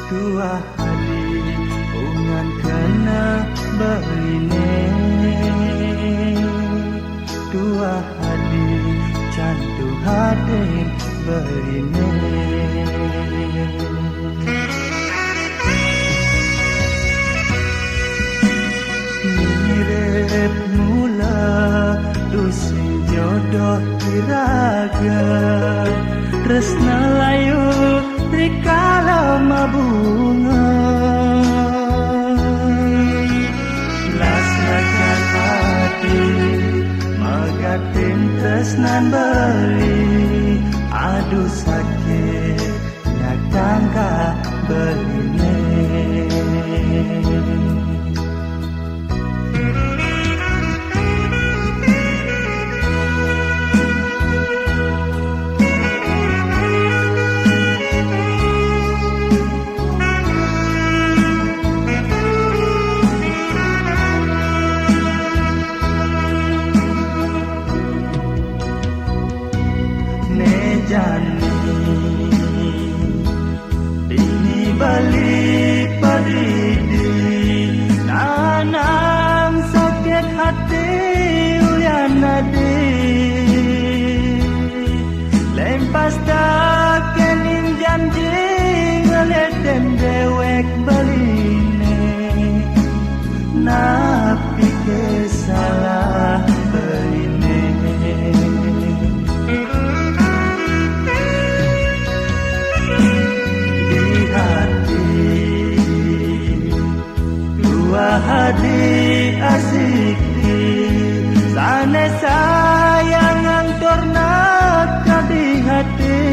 Dua hari ungan kena berine, dua hari candu hadir berine. Mirip mula dusin jodoh diraga, tresna layu rikala mabunga. Lasrakan hati magatin tresnan beli, aduh sakit nyakangka beline. Dini balik padidi, nanang sakit hati uyan nadi. Lempas tak kening janji ngeleten dewek beline, napi kesalah beline. Hadi asik sane sayang angtor nak di hati,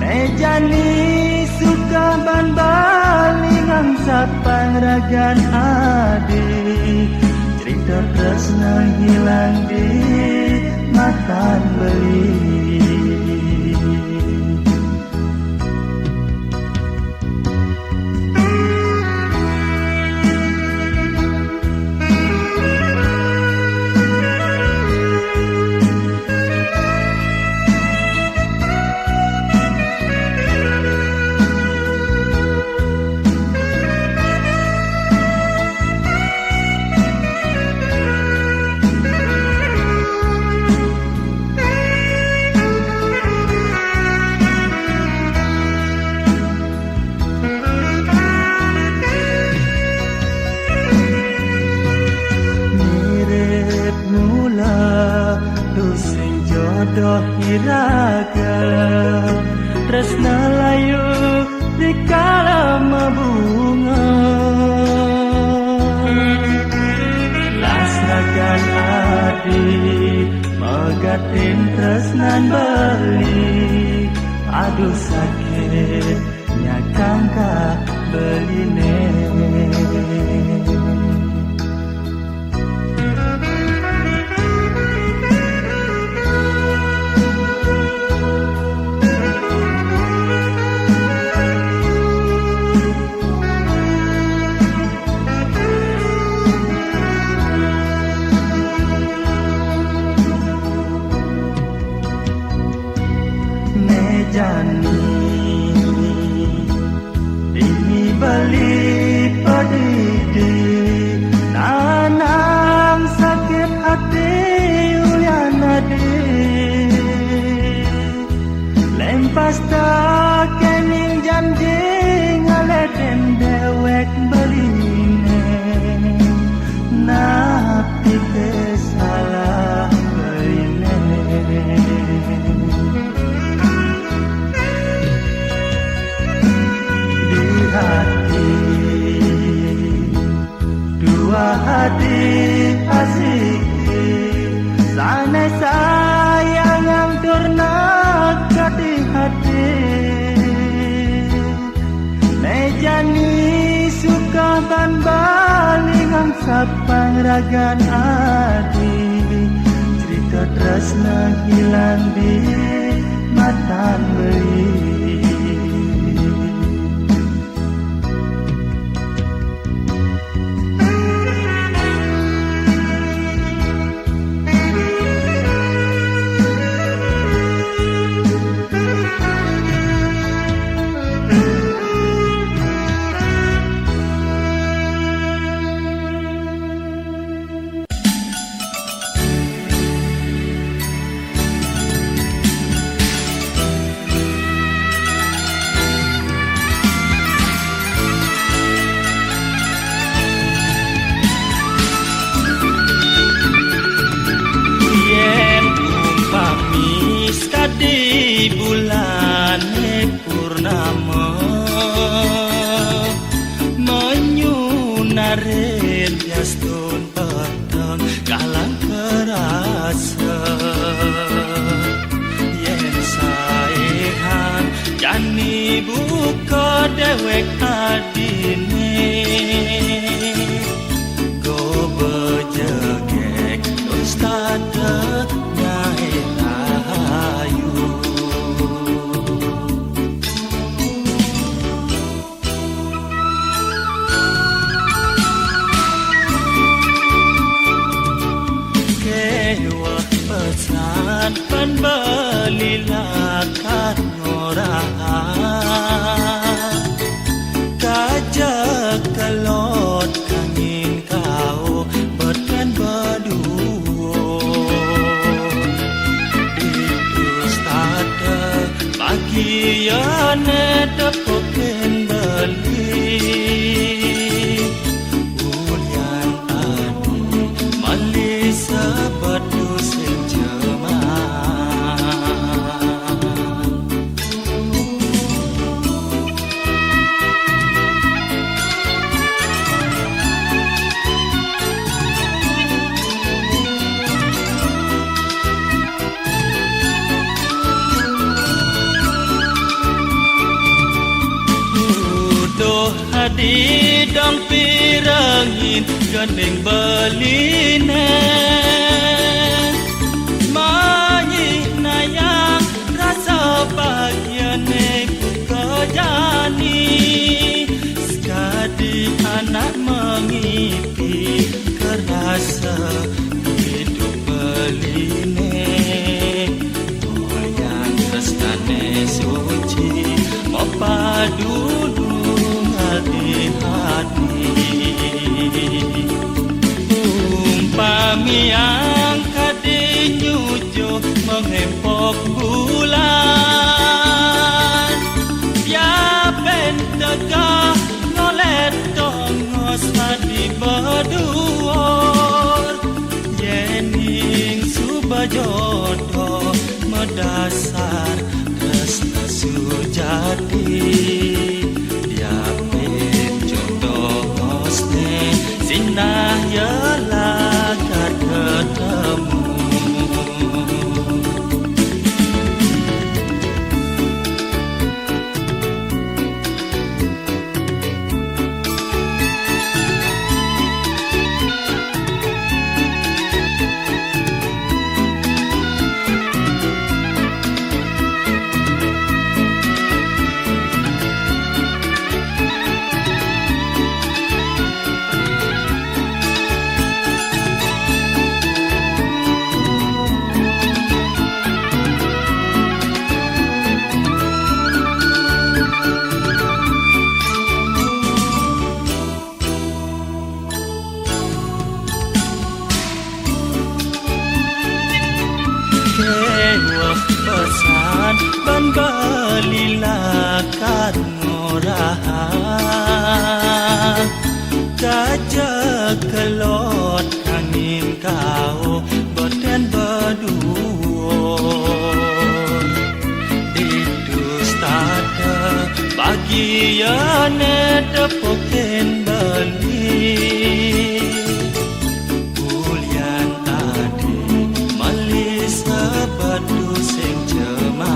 mejani suka ban baling ang sapang ragan adi, cerita tresna hilang di matan beli. Jodoh iraga, tresna layu dikala mabunga. Lasrakan hati magatin tresnan beli, aduh sakit nyakangka beline. Jani ini balik padidi, nanang sakit hati uyan nadi. Lempas tak kening janji ngeleten dewek beline, napi kesalah beline. Dua hati asik sane sayang angtur nak di hati, mejani suka ban baling ang sapang ragan adi, cerita tresna hilang di matan beli. jani buka dewek adine go bejegek ustada nyai rahayu kewa pesan penbelilakan kajak kelot kangin kau berkan berdua itu stada bagian tepoken beli ulian adi malisa batu senjema di dong pirangin gandeng beline manyi nayang rasa bagiane ku kejani sekadi anak mengipi kerasa hidup beline yang tresnane suci mau padu hati umpami yang kadinyujo mengempok bulan ya pentegah ngolet tongos hadi berduor yening subajodo medasar rasa sujati Sinah yalah ketemu pesan penbelilakan ngorahan kajak kelot angin kau berdan berduor itu stada bagian tepoken beli ulian tadi malisa batu senjema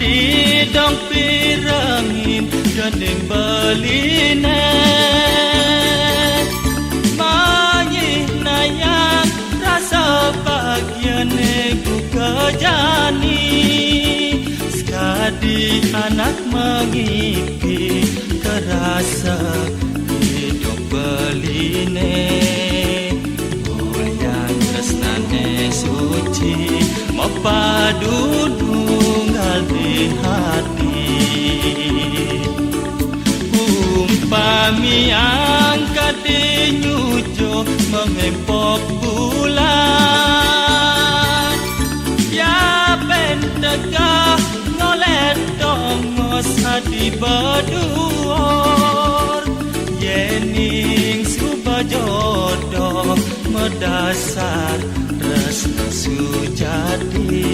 di dong pirangin gandeng beline manyi nayang rasa bagiane ku kejani sekadi anak mengipi kerasa hidup beline yang tresnane suci mau padu di hati umpami angkat dinyujo mengempok bulan ya pentegah ngolet dongos hati berduor yening subajodoh dasar resna sujati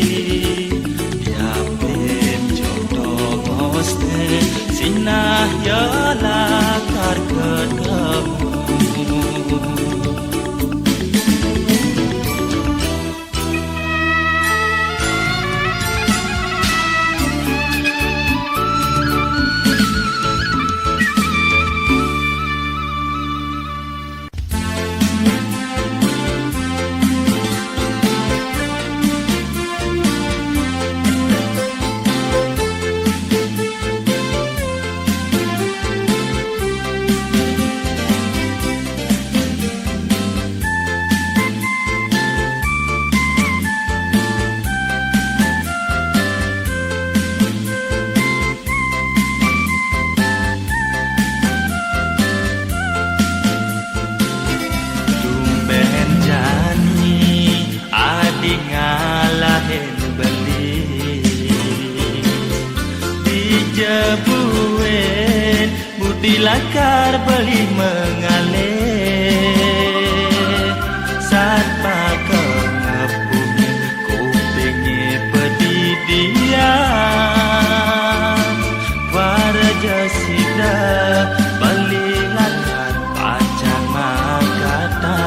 ya pem jodoh ngoste sinah yala kar ketemu jebuin budi lakar beli mengalir saat pakai ngepungin kupingi pedidian para jasida beli lakar pacang makata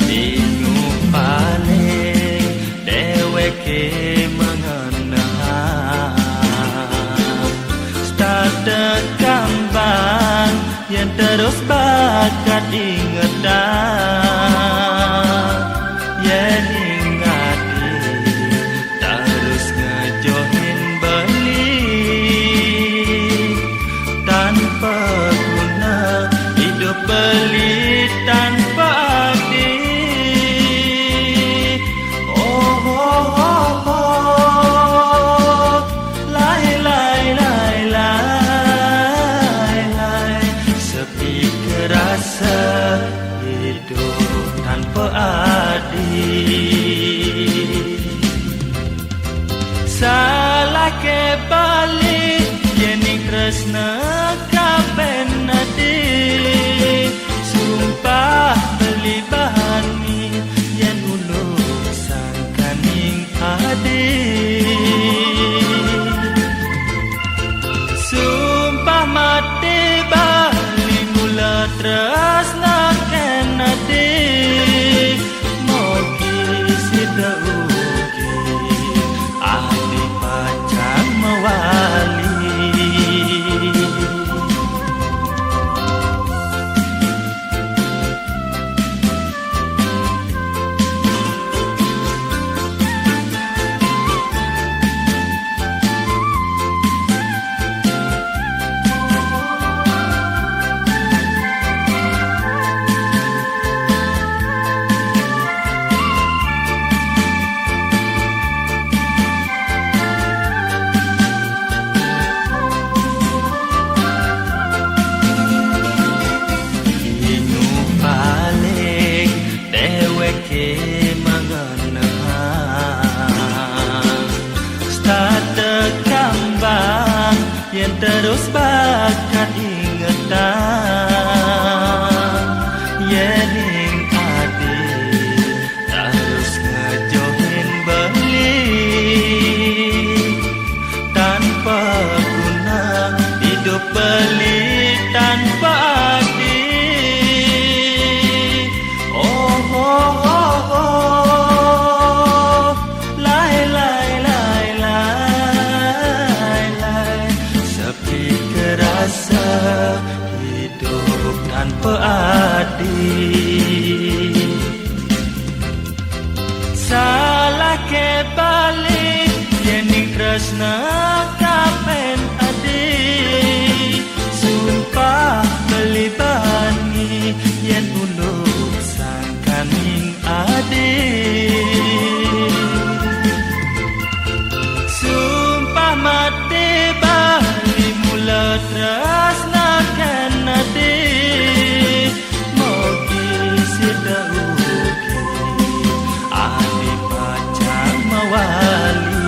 inu paling deweke kambang yang terus bakat ingatan yang ingati terus ngejohin beli tanpa guna hidup beli tanpa arti oh oh oh oh lai lai lai lai rasa hidup tanpa adil salah kebalik yening tresna kaben adil sumpah beli bahani yen ulung sangkaning adil sumpah mati tresna kena di mogi sida ugi ahli pacang mewali yang terus bakat ingatan yening adil terus ngejohin beli tanpa guna hidup beli tanpa adil oh oh oh oh lai lai lai lai rasa hidup tanpa adil salah kebalik yening tresna kapen adil sumpah beli bani yen unduk sangkaning adil sumpah mati tresna kena di mogi sida ugi ahli pacang mewali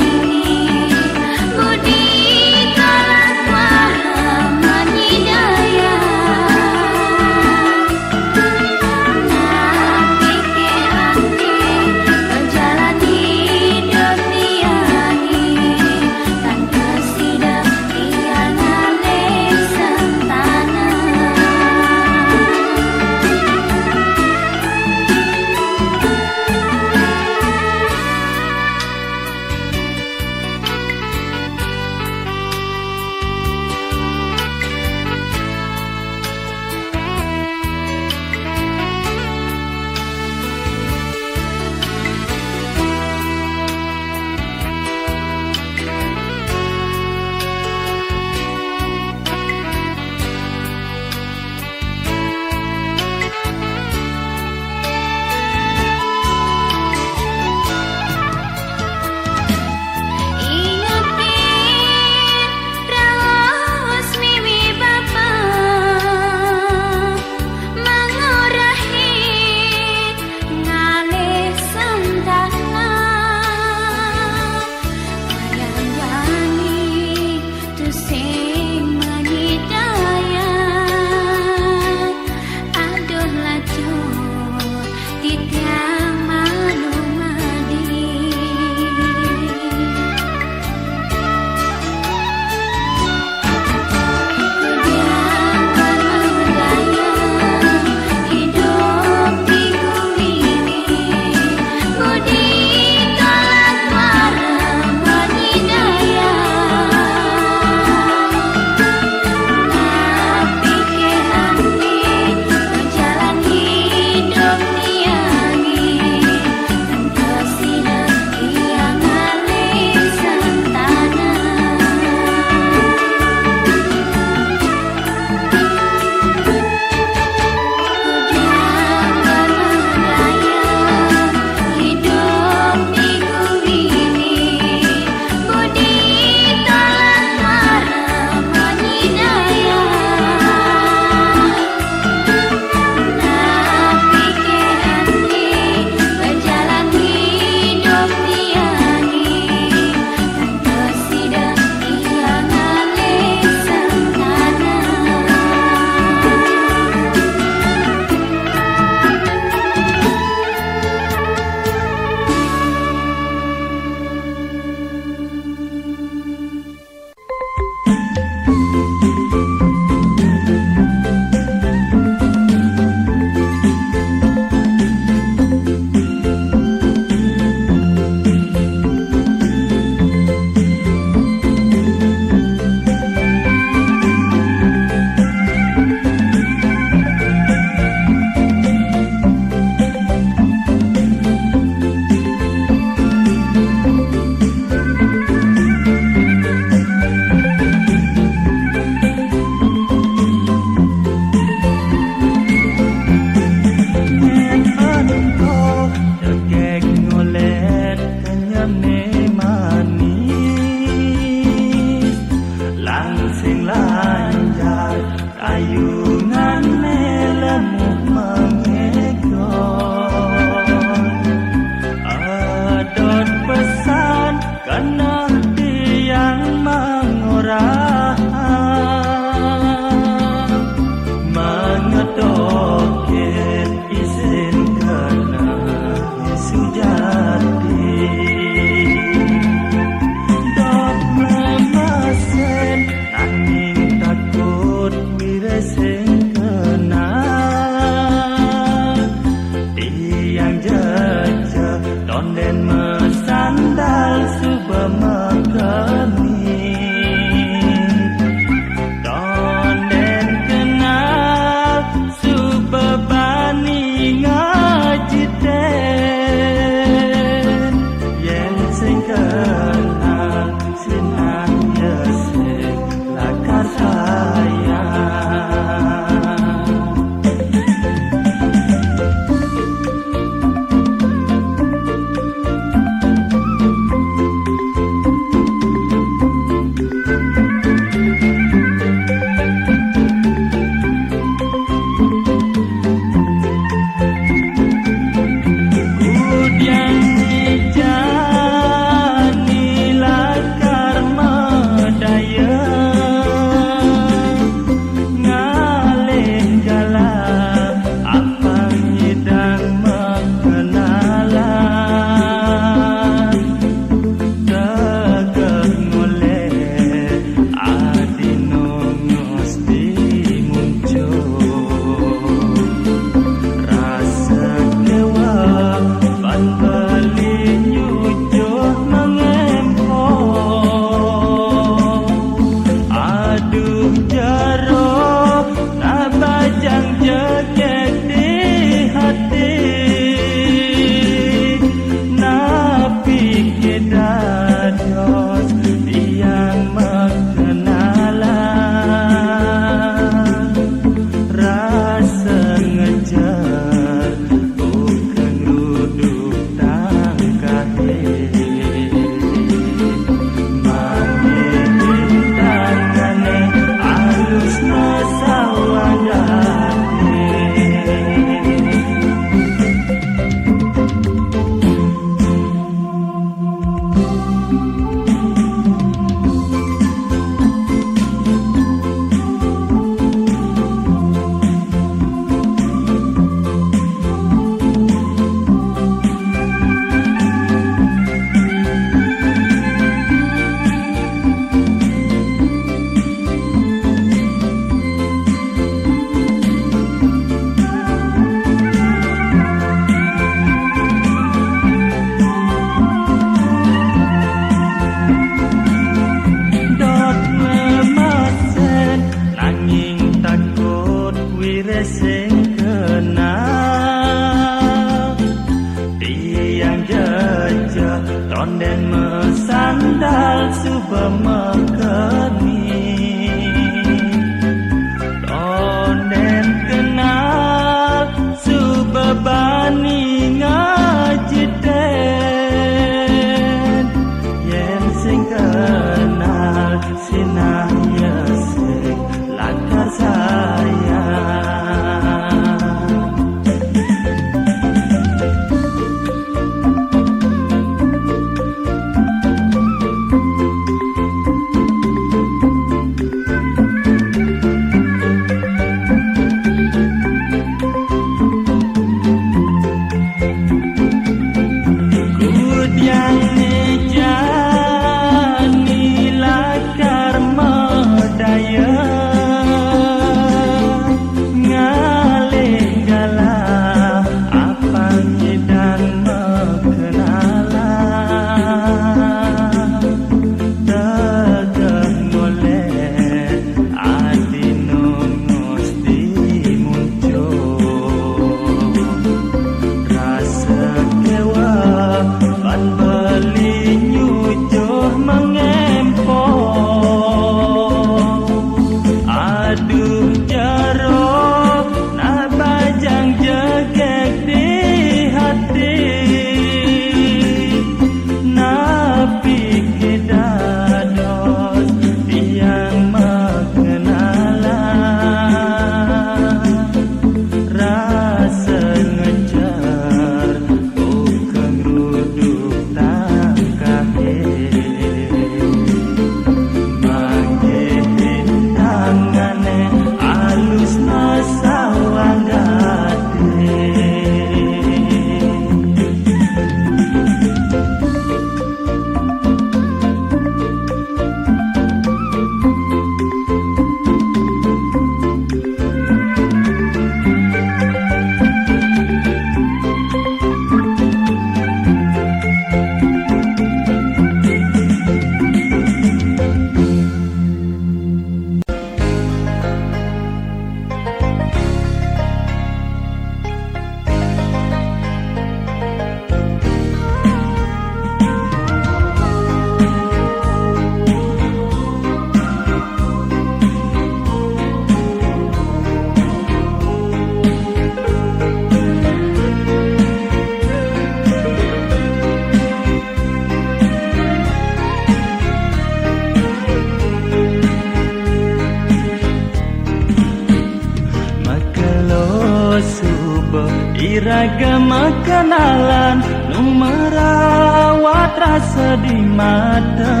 iragama kenalan nu merawat rasa di mata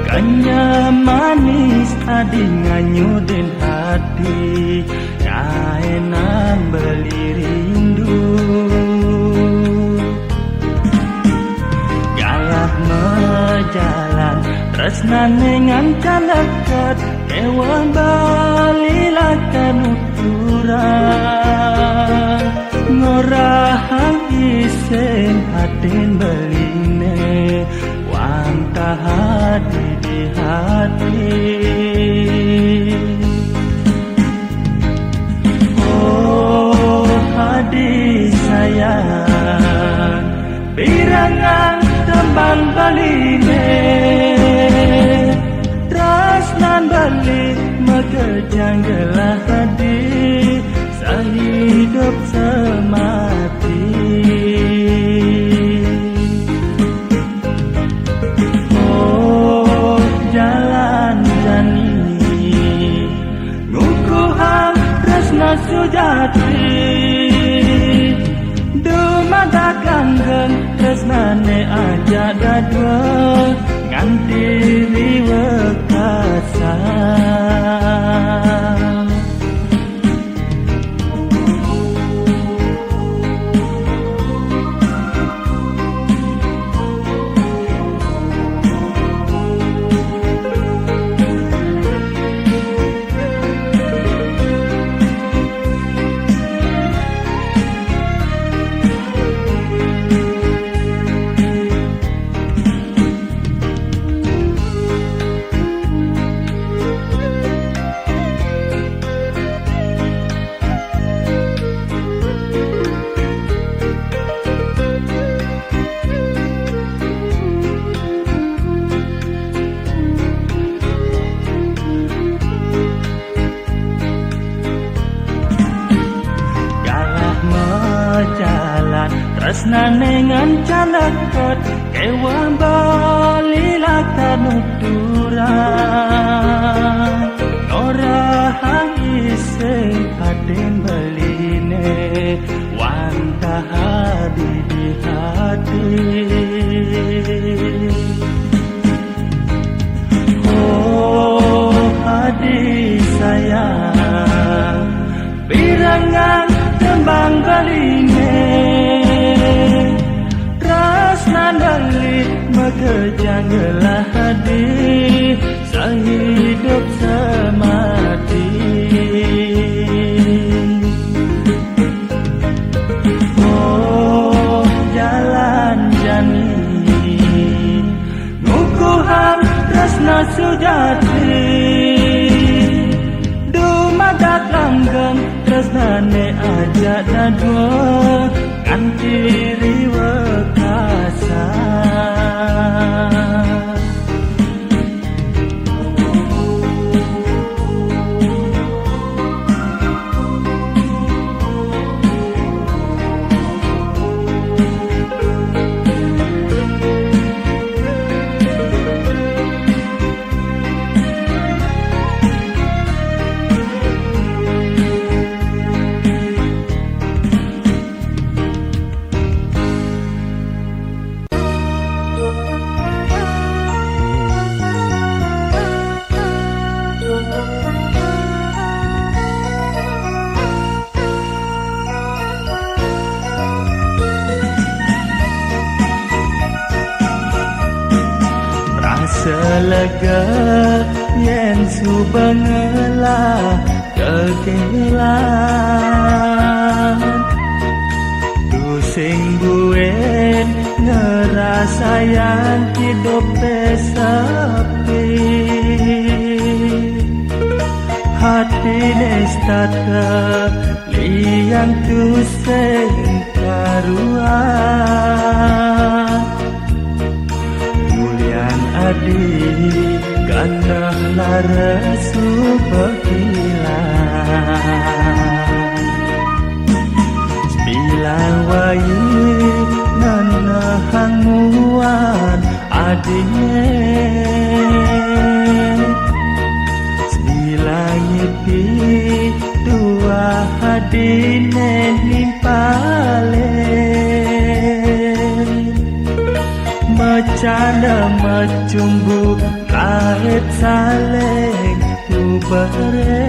kanya manis adi nganyudin hati kaenan beli rindu galah mejalan tresna nengankan dekat kewan balilah kanuturan ngorahang isen hatin beline wantah hati di hati oh hadi sayang birangan teman beline tresnan balik megejang gelah hadi sehidup semati oh jalan jani ngukuhan tresna sujati dumada kangen tresnane aja dadua nganti riwekasa jalan tresnane ngancan dekat kewan balilah kanuturan norahang iseng hatin beline wantah hadi di hati oh hadi sayang birangan tembang beline tresnan balik megejang gelah hadi sehidup semati oh jalan jani ngukuhan tresna sujati dumadak langgeng tresnane aja dadua nganti riwekasa selega yen subengelah kegelan tusing buen ngerasayan hidup sepi hati nestata liang tusing karuan adi kanah larasu berkilan bilang wayu nanahang muan adine bilang nyepi dua adine nimpalen Macana macumbu kait saleng ubaren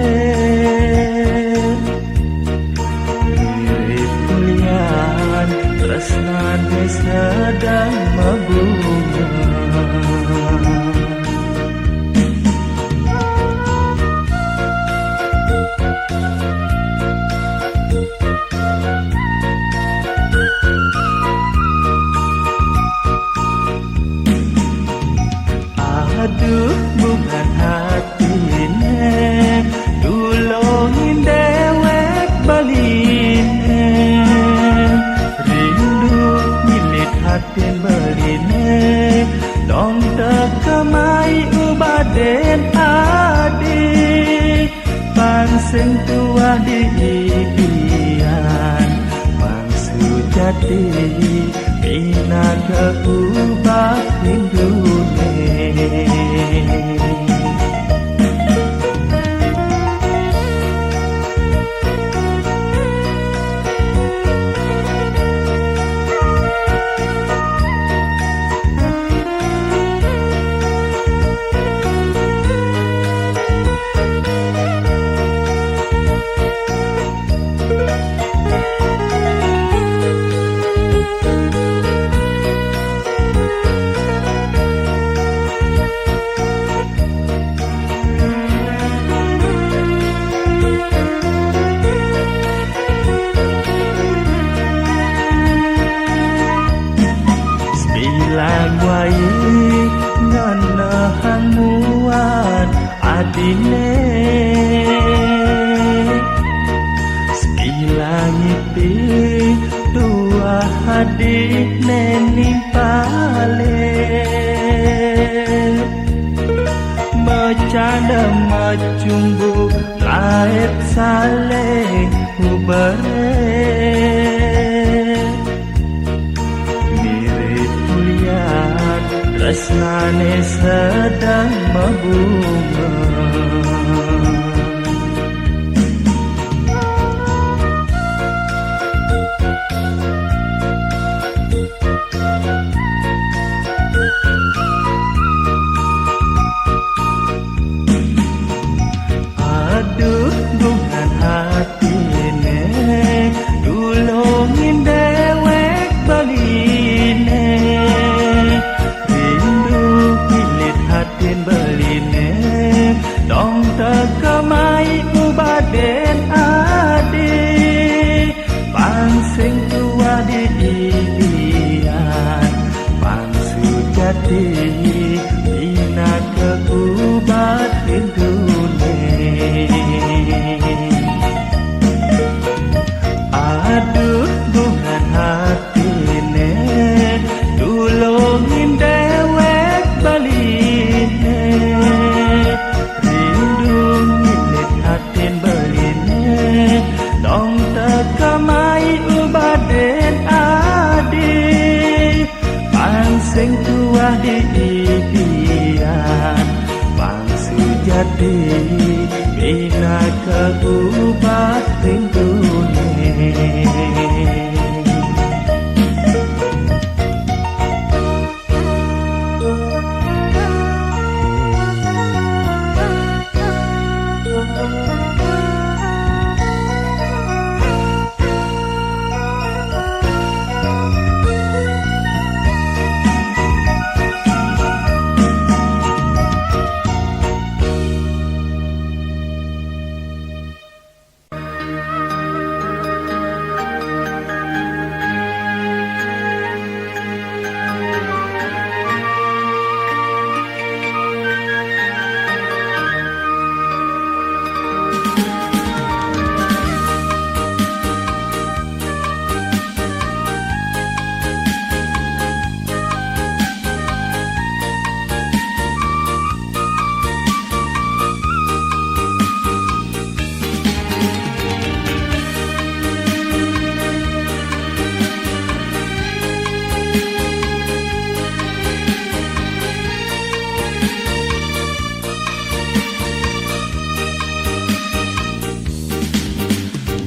Mirip kulian tresnane sedang mabunga Aduh bukan hatine Dulongin dewek baline Rindu milit hatin beline Dong tekemai ubaden adi Pangseng tua di idian Pangsu jati Bina keubah hindune Lagwai nganahang muan adine Sepilangipi dua hadine nimpale Macana macumbu laet saleng ubare Tresnane sedang mabunga Aduh bukan hatine Dulongin dewek baline Hatin beline Dong tekemai ubaden adi Pangseng tua di idian Pangsu jati Bina keubat hindune Aduh bukan hatine Dulongin dewek baline Rindu milik hatin beline Dong tekemai ubaden adi Pangseng tua di idian Pangsu jati Bina keubat hindune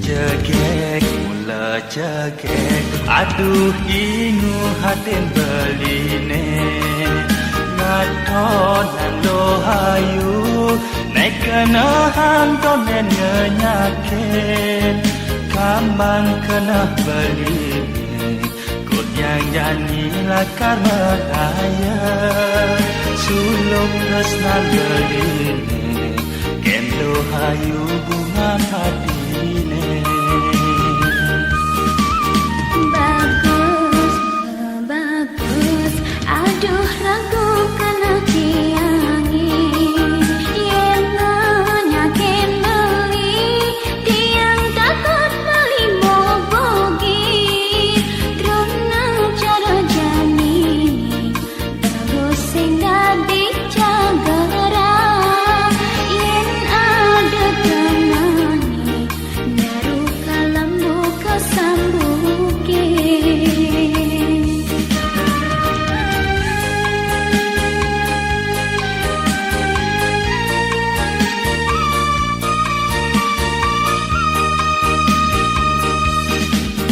Cegek mula cegek aduh ingu hatin beline ngatonan lo hayu naik kena hanton dan nyenyakin kambang kena beline kut yang jani lakar meraya sulung resnan beline kendo hayu bunga hati bagus, bagus, aduh ragu kena tiangi yang nyakin beli tiang takut beli bobogi drona cara jani bagus sehingga dicagara yang ada kenani naruh kalam buka sambuke.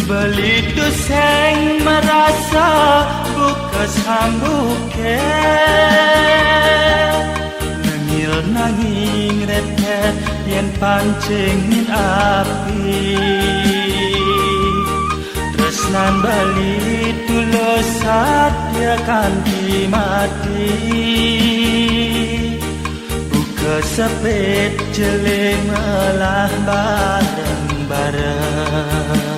Beli tu seng merasa buka sambuke nangil nanging repet yen pancing api tresnan beli tulus satya kanti mati buka sepet jeleng melah bareng-bareng.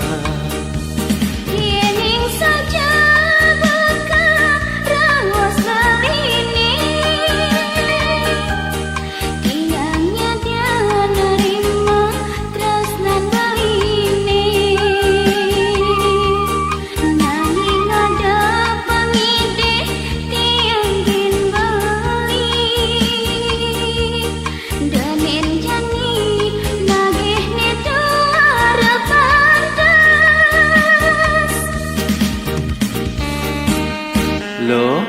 Lo,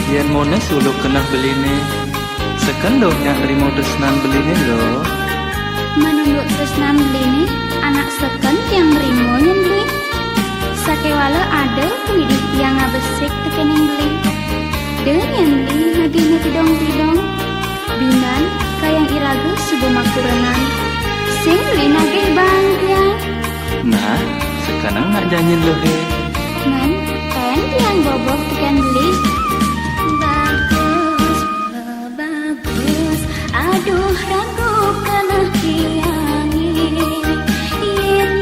yang mana suluk kena beli ni? Sekan lo yang terima tresnan beli ni lo. Menurut tresnan beli ni, anak seken yang nerimo yang beli. Sakewala ada pemidih yang ngabesik teken yang beli. Dan yang beli naginya tidong-tidong. Binan kayang iragu subuh makurenan. Sing beli nagih bangkian. Nah, sekarang nak janjin lo he. Men, yang bobok tekan beli. Bagus, bagus, aduh ragu kena tiangi yang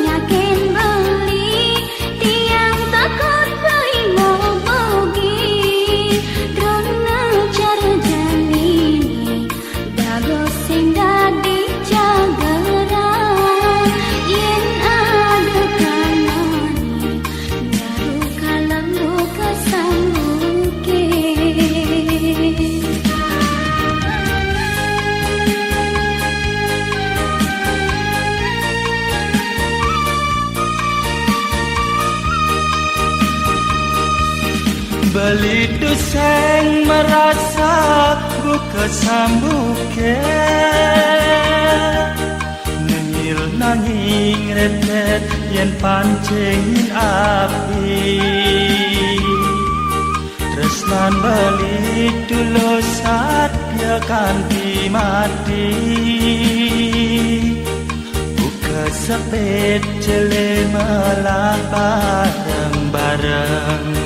nyakin beli tiang takut beli mau bogi drona cara jani bagus sing dadi jagara yang ada kanani kalam buka sambuke. Beli tu seng merasa buka sambuke nengil nanging repet yen pancing api tresnan beli tulus satya kanti mati buka sepet jele melah bareng-bareng.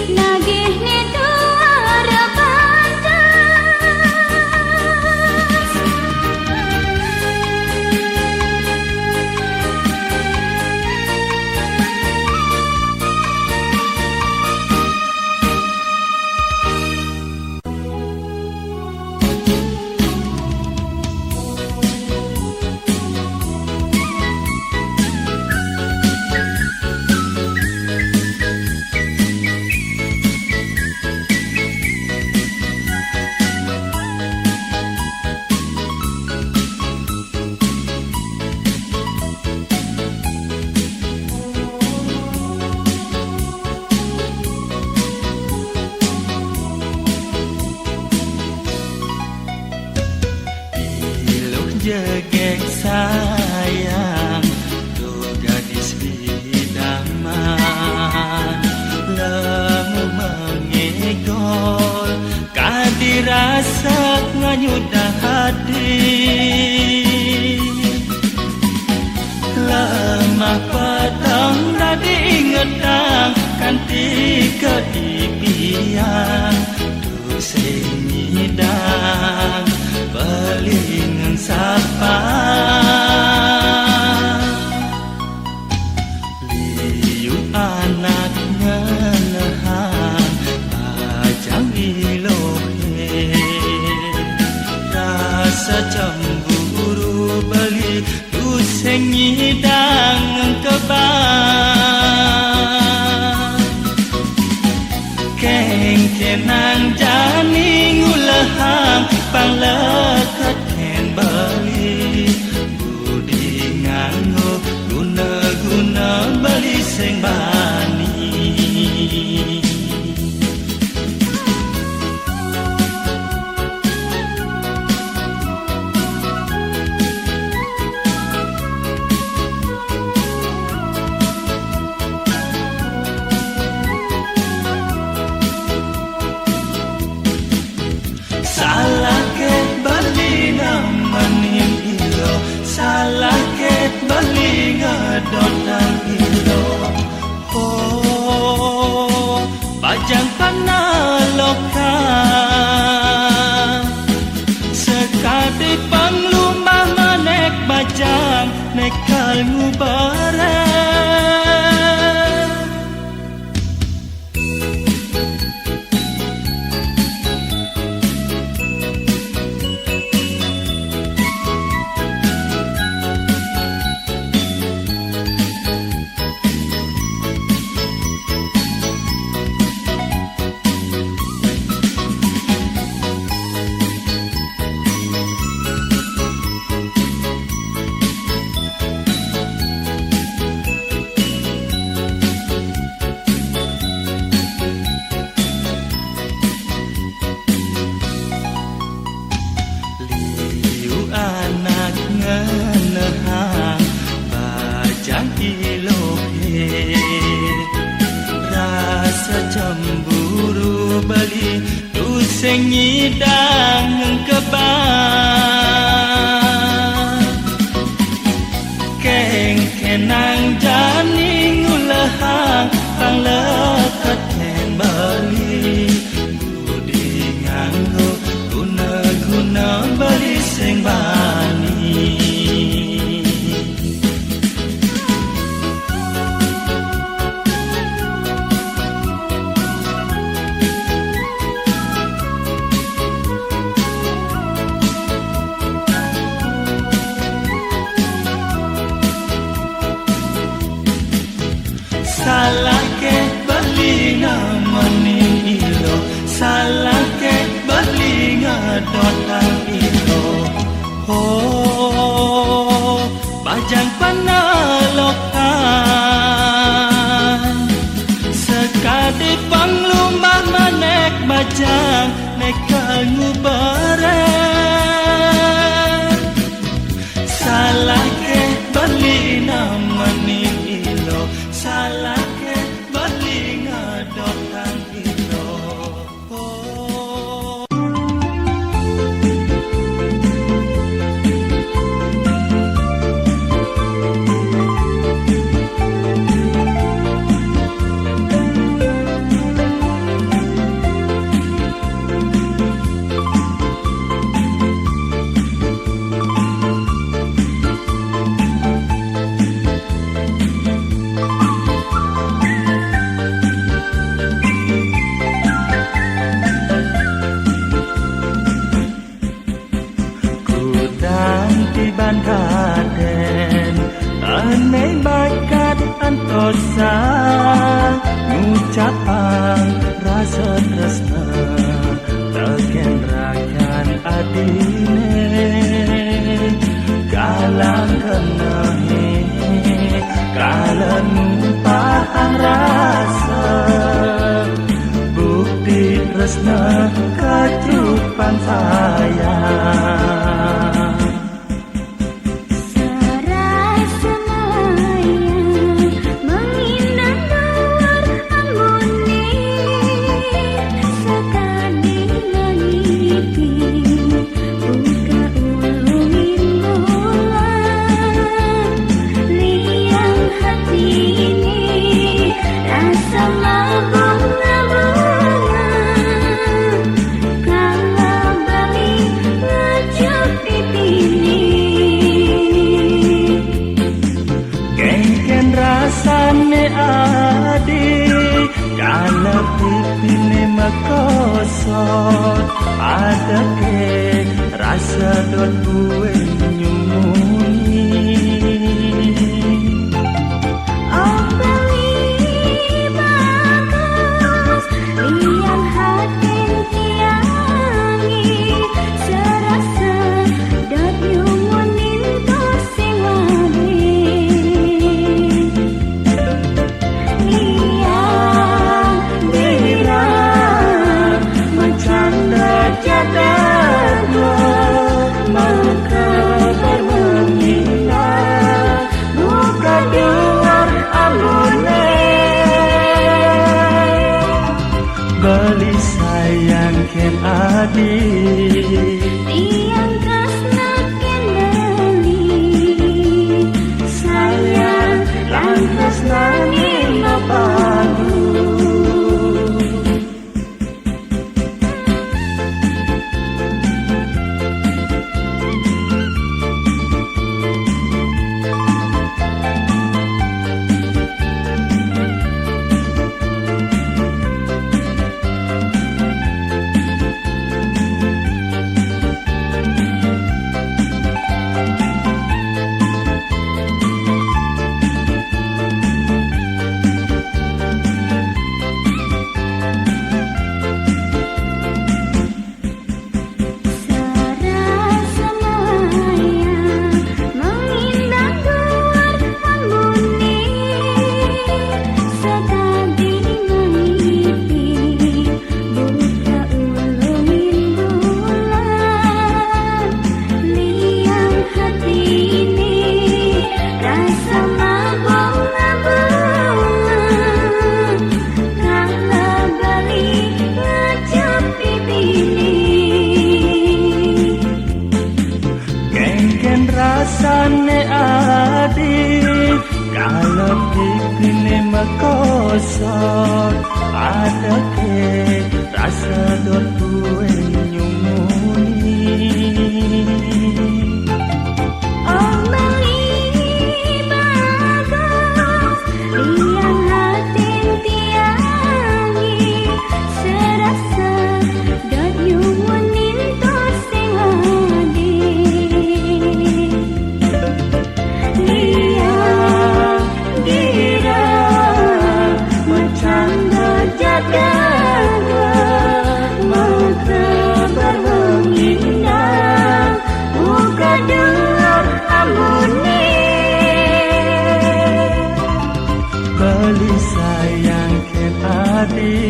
Nagih ni tu harapan nyudah hati lemah petang dah diingetang kanti kedipian tu senyidang belingan sapa liu anak ngenehan bajang ilohe rasa cemburu beli tu senyidang kebang keng kenang jani ngulahang panglekat ken bali budi nganggo guna-guna bali sing bani salah ke bali namanin ilo salah ke bali ngadotang ilo oh bajang panaloka sekali panglumah manek bajang nekal ngubare anak ngenehang bajang ilohe rasa cemburu bali tu sing nyidang kebang keng kenang jani ngulahang panglekat ken bali budi nganggo guna-guna bali sing bani salah ke bali namanin ilo salah ke bali ngadotang ilo oh bajang panalokan sekali panglumah manek bajang nekal ngubare salah ke bali namanin ilo salah ke bali ngadotang ilo oh tiban kaden aneh bakat antosa ngucapang rasa tresna teken rakan adine galang kenahe kalan numpahang rasa bukti tresna kacupan sayang rasane adi kala pipine makosot ada ke rasa dot gue nyumuni Oh beli bagus liang hati tiangi serasa dot nyumunin to sing wadi liang dirang macam jaga maka bermengingat buka dengar amune beli sayang ken adi tiang tresna ken beli sayang lan tresnane mapadu rasane adi kalau pipine makosot ada ke rasa dot gue nyumuni Oh beli bagus liang hati tiangi serasa dot nyumunin to sing wadi liang dirang macam jaga maka bermengingat buka dengar amune beli sayang ken adi